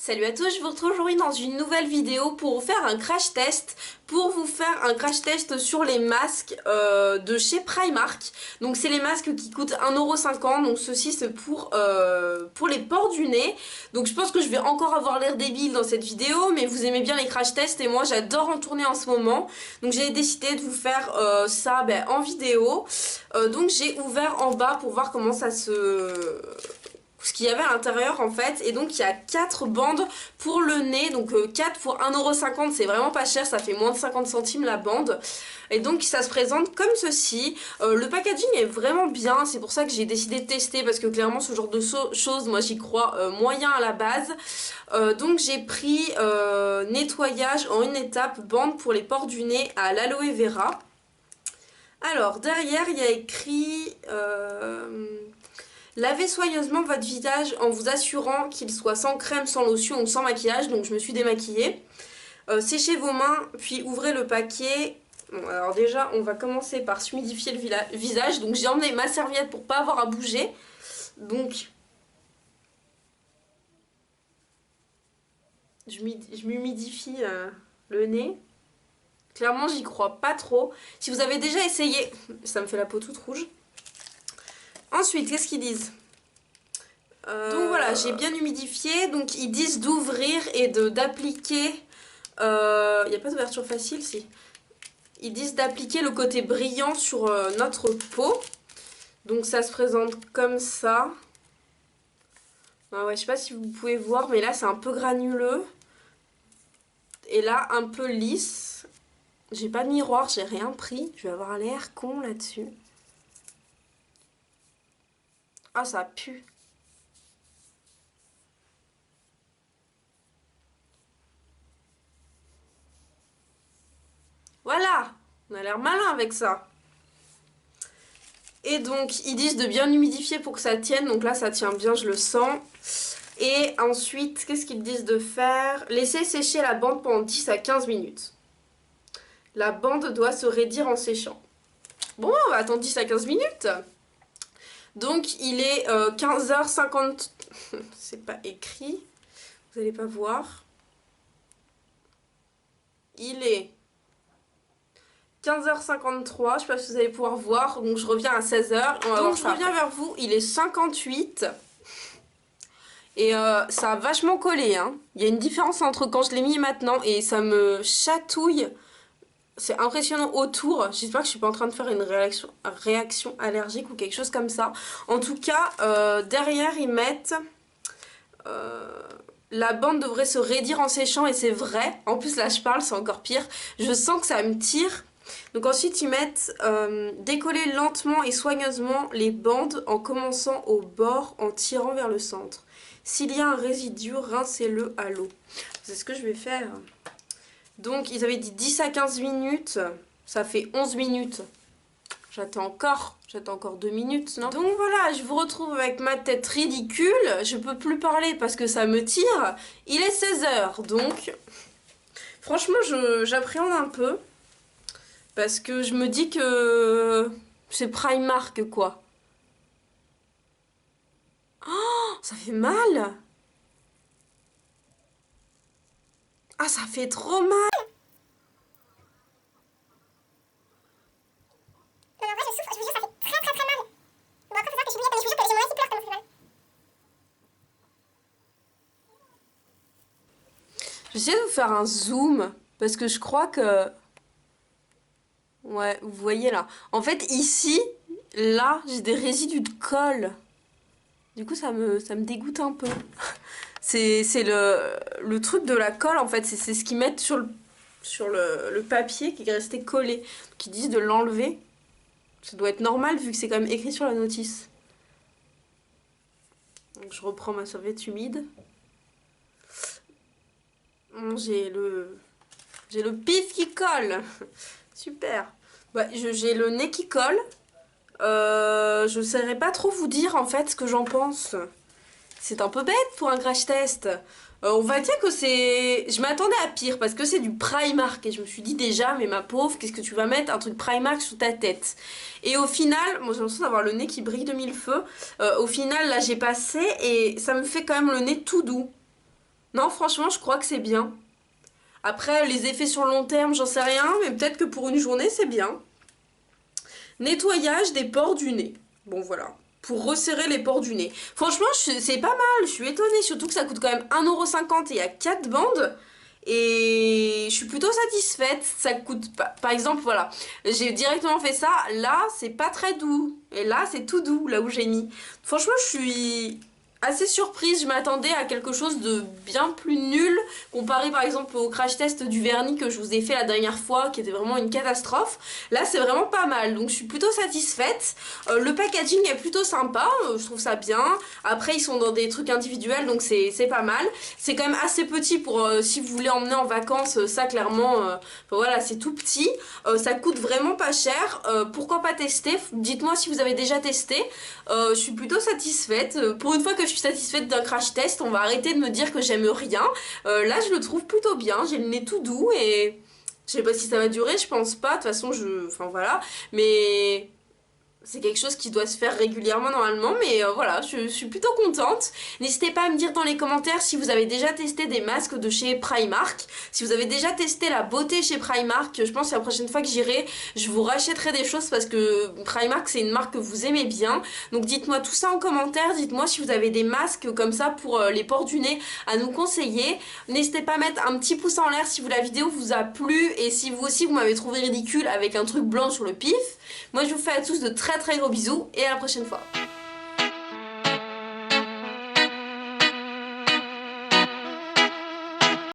Salut à tous, je vous retrouve aujourd'hui dans une nouvelle vidéo pour vous faire un crash test. Sur les masques de chez Primark. Donc c'est les masques qui coûtent 1,50 €. Donc ceci c'est pour les pores du nez. Donc je pense que je vais encore avoir l'air débile dans cette vidéo. Mais vous aimez bien les crash tests et moi j'adore en tourner en ce moment. Donc j'ai décidé de vous faire ça en vidéo. Donc j'ai ouvert en bas pour voir comment ça ce qu'il y avait à l'intérieur en fait, et donc il y a 4 bandes pour le nez, donc 4 pour 1,50 €, c'est vraiment pas cher, ça fait moins de 50 centimes la bande, et donc ça se présente comme ceci. Le packaging est vraiment bien, c'est pour ça que j'ai décidé de tester, parce que clairement ce genre de choses, moi j'y crois moyen à la base. Donc j'ai pris nettoyage en une étape, bande pour les pores du nez à l'aloe vera. Alors derrière il y a écrit... lavez soigneusement votre visage en vous assurant qu'il soit sans crème, sans lotion ou sans maquillage. Donc je me suis démaquillée. Séchez vos mains, puis ouvrez le paquet. Bon, alors déjà, on va commencer par s'humidifier le visage. Donc j'ai emmené ma serviette pour pas avoir à bouger. Donc je m'humidifie le nez. Clairement, j'y crois pas trop. Si vous avez déjà essayé, ça me fait la peau toute rouge. Ensuite, qu'est-ce qu'ils disent ? Donc voilà, j'ai bien humidifié. Donc ils disent d'ouvrir et d'appliquer. Il n'y a pas d'ouverture facile, si. Ils disent d'appliquer le côté brillant sur notre peau. Donc ça se présente comme ça. Ah ouais, je sais pas si vous pouvez voir, mais là c'est un peu granuleux. Et là un peu lisse. J'ai pas de miroir, j'ai rien pris. Je vais avoir l'air con là-dessus. Ah, ça pue. Voilà, on a l'air malin avec ça. Et donc, ils disent de bien humidifier pour que ça tienne. Donc là, ça tient bien, je le sens. Et ensuite, qu'est-ce qu'ils disent de faire? Laissez sécher la bande pendant 10 à 15 minutes. La bande doit se raidir en séchant. Bon, on va attendre 10 à 15 minutes. Donc, il est 15h50. C'est pas écrit. Vous n'allez pas voir. Il est 15h53, je sais pas si vous allez pouvoir voir, donc je reviens à 16h. Donc je reviens vers vous, il est 58. Et ça a vachement collé, hein. Il y a une différence entre quand je l'ai mis et maintenant, et ça me chatouille. C'est impressionnant autour. J'espère que je suis pas en train de faire une réaction allergique ou quelque chose comme ça. En tout cas, derrière ils mettent... la bande devrait se raidir en séchant, et c'est vrai. En plus là je parle, c'est encore pire. Je sens que ça me tire. Donc ensuite ils mettent décoller lentement et soigneusement les bandes en commençant au bord en tirant vers le centre. S'il y a un résidu, rincez-le à l'eau. C'est ce que je vais faire. Donc ils avaient dit 10 à 15 minutes, ça fait 11 minutes. J'attends encore 2 minutes, non? Donc voilà, je vous retrouve avec ma tête ridicule. Je peux plus parler parce que ça me tire. Il est 16h, donc franchement j'appréhende un peu. Parce que je me dis que c'est Primark, quoi. Oh, ça fait mal. Ah, ça fait trop mal. J'essaie de vous faire un zoom parce que je crois que... Ouais, vous voyez là. En fait, ici, là, j'ai des résidus de colle. Du coup, ça me dégoûte un peu. C'est le truc de la colle, en fait. C'est ce qu'ils mettent sur le papier qui est resté collé. Qui disent de l'enlever. Ça doit être normal vu que c'est quand même écrit sur la notice. Donc, je reprends ma serviette humide. J'ai le pif qui colle. Super. Ouais, j'ai le nez qui colle. Je ne saurais pas trop vous dire en fait ce que j'en pense. C'est un peu bête pour un crash test. On va dire que c'est... Je m'attendais à pire parce que c'est du Primark. Et je me suis dit déjà, mais ma pauvre, qu'est-ce que tu vas mettre un truc Primark sur ta tête? Et au final, moi j'ai l'impression d'avoir le nez qui brille de mille feux. Au final, là j'ai passé et ça me fait quand même le nez tout doux. Non, franchement, je crois que c'est bien. Après, les effets sur le long terme, j'en sais rien, mais peut-être que pour une journée, c'est bien. Nettoyage des pores du nez. Bon, voilà. Pour resserrer les pores du nez. Franchement, c'est pas mal, je suis étonnée. Surtout que ça coûte quand même 1,50 € et il y a 4 bandes. Et je suis plutôt satisfaite. Ça coûte pas. Par exemple, voilà. J'ai directement fait ça. Là, c'est pas très doux. Et là, c'est tout doux, là où j'ai mis. Franchement, je suis assez surprise. Je m'attendais à quelque chose de bien plus nul. Comparé par exemple au crash test du vernis que je vous ai fait la dernière fois, qui était vraiment une catastrophe. Là, c'est vraiment pas mal. Donc, je suis plutôt satisfaite. Le packaging est plutôt sympa. Je trouve ça bien. Après, ils sont dans des trucs individuels. Donc, c'est pas mal. C'est quand même assez petit pour si vous voulez emmener en vacances, ça clairement, voilà, c'est tout petit. Ça coûte vraiment pas cher. Pourquoi pas tester? Dites-moi si vous avez déjà testé. Je suis plutôt satisfaite. Pour une fois que je suis satisfaite d'un crash test, on va arrêter de me dire que j'aime rien. Là, je le trouve plutôt bien. J'ai le nez tout doux et je sais pas si ça va durer, je pense pas. De toute façon, enfin voilà. Mais c'est quelque chose qui doit se faire régulièrement normalement, mais voilà, je suis plutôt contente. N'hésitez pas à me dire dans les commentaires si vous avez déjà testé des masques de chez Primark, si vous avez déjà testé la beauté chez Primark. Je pense que la prochaine fois que j'irai, je vous rachèterai des choses parce que Primark c'est une marque que vous aimez bien. Donc dites-moi tout ça en commentaire, dites-moi si vous avez des masques comme ça pour les pores du nez à nous conseiller. N'hésitez pas à mettre un petit pouce en l'air si la vidéo vous a plu et si vous aussi vous m'avez trouvé ridicule avec un truc blanc sur le pif. Moi je vous fais à tous de très gros bisous et à la prochaine fois.